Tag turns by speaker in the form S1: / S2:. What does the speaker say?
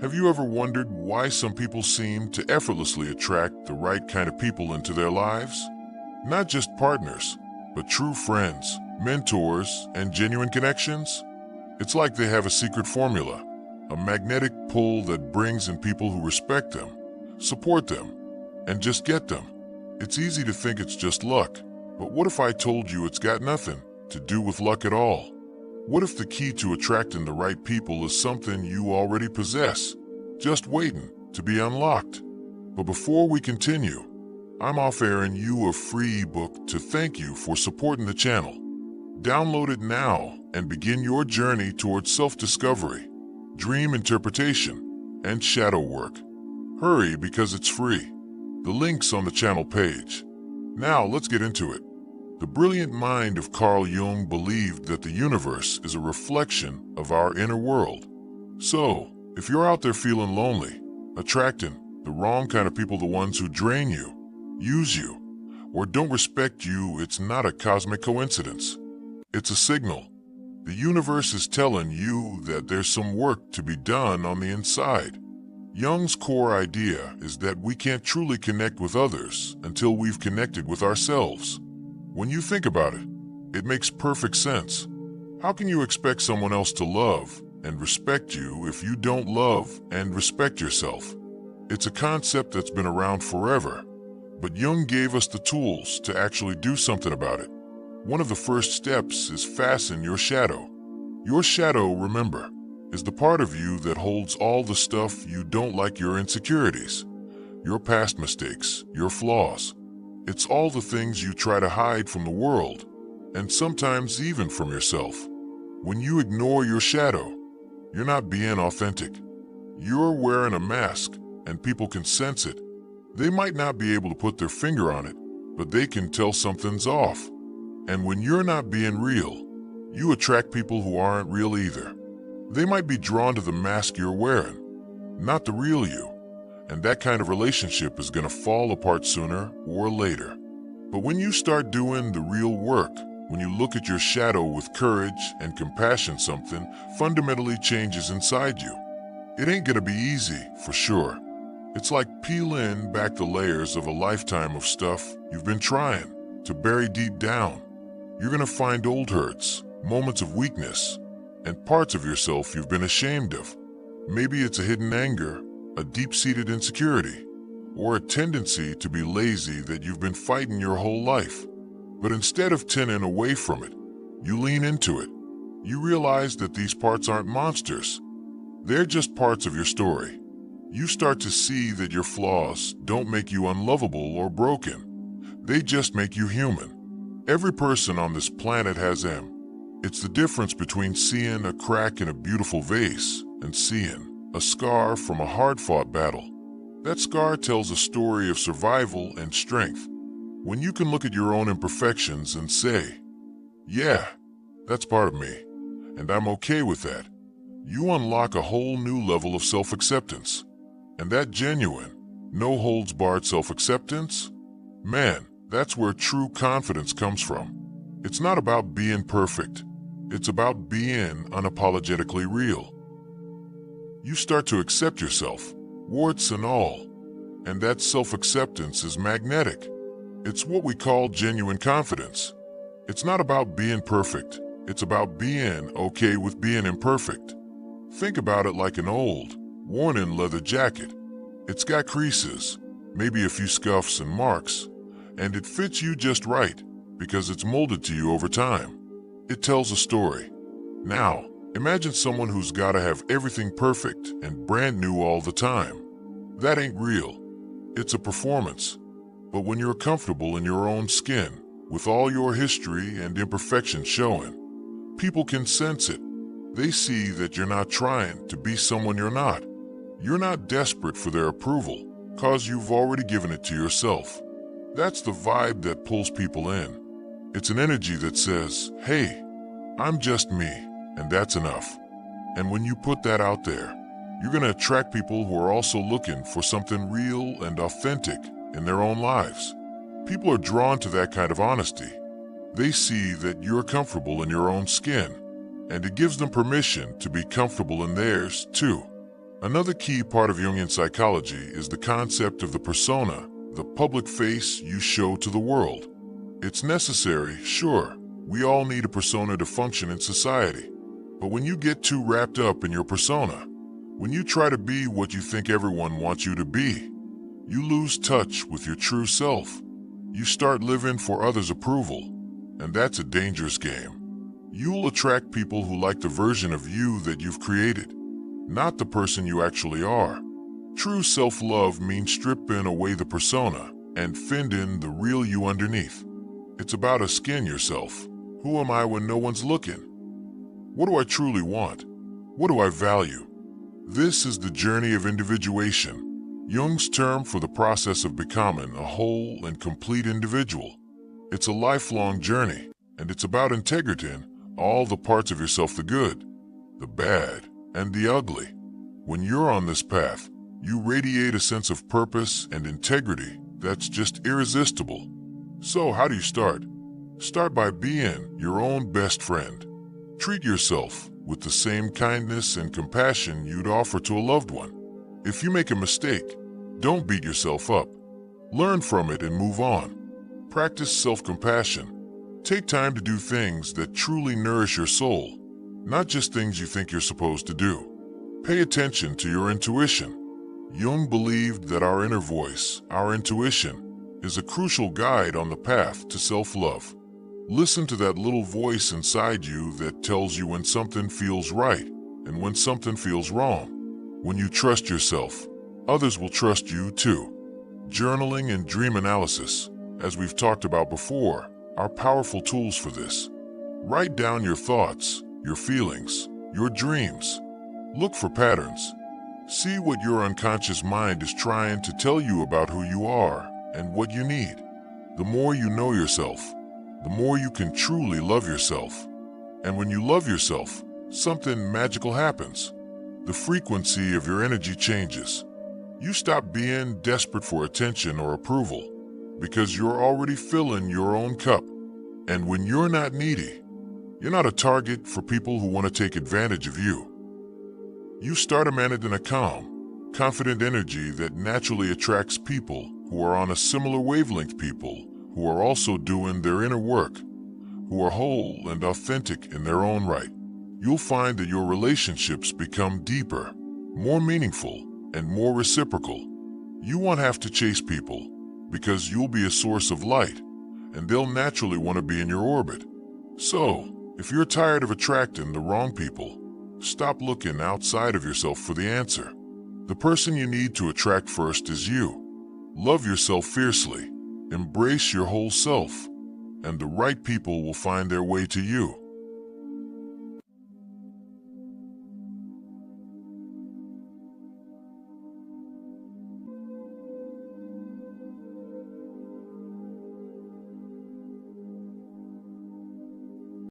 S1: Have you ever wondered why some people seem to effortlessly attract the right kind of people into their lives? Not just partners, but true friends, mentors, and genuine connections? It's like they have a secret formula, a magnetic pull that brings in people who respect them, support them, and just get them. It's easy to think it's just luck, but what if I told you it's got nothing to do with luck at all? What if the key to attracting the right people is something you already possess, just waiting to be unlocked? But before we continue, I'm offering you a free ebook to thank you for supporting the channel. Download it now and begin your journey towards self-discovery, dream interpretation, and shadow work. Hurry because it's free. The link's on the channel page. Now let's get into it. The brilliant mind of Carl Jung believed that the universe is a reflection of our inner world. So, if you're out there feeling lonely, attracting the wrong kind of people, the ones who drain you, use you, or don't respect you, it's not a cosmic coincidence. It's a signal. The universe is telling you that there's some work to be done on the inside. Jung's core idea is that we can't truly connect with others until we've connected with ourselves. When you think about it, it makes perfect sense. How can you expect someone else to love and respect you if you don't love and respect yourself? It's a concept that's been around forever, but Jung gave us the tools to actually do something about it. One of the first steps is fasten your shadow. Your shadow, remember, is the part of you that holds all the stuff you don't like, your insecurities, your past mistakes, your flaws. It's all the things you try to hide from the world, and sometimes even from yourself. When you ignore your shadow, you're not being authentic. You're wearing a mask, and people can sense it. They might not be able to put their finger on it, but they can tell something's off. And when you're not being real, you attract people who aren't real either. They might be drawn to the mask you're wearing, not the real you. And that kind of relationship is going to fall apart sooner or later. But when you start doing the real work, when you look at your shadow with courage and compassion, something fundamentally changes inside you. It ain't going to be easy, for sure. It's like peeling back the layers of a lifetime of stuff you've been trying to bury deep down. You're going to find old hurts, moments of weakness, and parts of yourself you've been ashamed of. Maybe it's a hidden anger, a deep-seated insecurity, or a tendency to be lazy that you've been fighting your whole life. But instead of turning away from it, you lean into it. You realize that these parts aren't monsters. They're just parts of your story. You start to see that your flaws don't make you unlovable or broken. They just make you human. Every person on this planet has them. It's the difference between seeing a crack in a beautiful vase and seeing a scar from a hard-fought battle. That scar tells a story of survival and strength. When you can look at your own imperfections and say, yeah, that's part of me, and I'm okay with that, you unlock a whole new level of self-acceptance. And that genuine, no-holds-barred self-acceptance, man, that's where true confidence comes from. It's not about being perfect. It's about being unapologetically real. You start to accept yourself, warts and all, and that self-acceptance is magnetic. It's what we call genuine confidence. It's not about being perfect. It's about being okay with being imperfect. Think about it like an old, worn-in leather jacket. It's got creases, maybe a few scuffs and marks, and it fits you just right because it's molded to you over time. It tells a story. Now, imagine someone who's got to have everything perfect and brand new all the time. That ain't real. It's a performance. But when you're comfortable in your own skin, with all your history and imperfections showing, people can sense it. They see that you're not trying to be someone you're not. You're not desperate for their approval, cause you've already given it to yourself. That's the vibe that pulls people in. It's an energy that says, hey, I'm just me, and that's enough. And when you put that out there, you're going to attract people who are also looking for something real and authentic in their own lives. People are drawn to that kind of honesty. They see that you're comfortable in your own skin, and it gives them permission to be comfortable in theirs too. Another key part of Jungian psychology is the concept of the persona, the public face you show to the world. It's necessary, sure. We all need a persona to function in society. But when you get too wrapped up in your persona, when you try to be what you think everyone wants you to be, you lose touch with your true self. You start living for others' approval, and that's a dangerous game. You'll attract people who like the version of you that you've created, not the person you actually are. True self-love means stripping away the persona and finding the real you underneath. It's about skin yourself. Who am I when no one's looking? What do I truly want? What do I value? This is the journey of individuation, Jung's term for the process of becoming a whole and complete individual. It's a lifelong journey, and it's about integrating all the parts of yourself, the good, the bad, and the ugly. When you're on this path, you radiate a sense of purpose and integrity that's just irresistible. So how do you start? Start by being your own best friend. Treat yourself with the same kindness and compassion you'd offer to a loved one. If you make a mistake, don't beat yourself up. Learn from it and move on. Practice self-compassion. Take time to do things that truly nourish your soul, not just things you think you're supposed to do. Pay attention to your intuition. Jung believed that our inner voice, our intuition, is a crucial guide on the path to self-love. Listen to that little voice inside you that tells you when something feels right and when something feels wrong. When you trust yourself, others will trust you too. Journaling and dream analysis, as we've talked about before, are powerful tools for this. Write down your thoughts, your feelings, your dreams. Look for patterns. See what your unconscious mind is trying to tell you about who you are and what you need. The more you know yourself, the more you can truly love yourself. And when you love yourself, something magical happens. The frequency of your energy changes. You stop being desperate for attention or approval because you're already filling your own cup. And when you're not needy, you're not a target for people who want to take advantage of you. You start emanating a calm, confident energy that naturally attracts people who are on a similar wavelength, people who are also doing their inner work, who are whole and authentic in their own right. You'll find that your relationships become deeper, more meaningful, and more reciprocal. You won't have to chase people because you'll be a source of light, and they'll naturally want to be in your orbit. So, if you're tired of attracting the wrong people, stop looking outside of yourself for the answer. The person you need to attract first is you. Love yourself fiercely. Embrace your whole self, and the right people will find their way to you.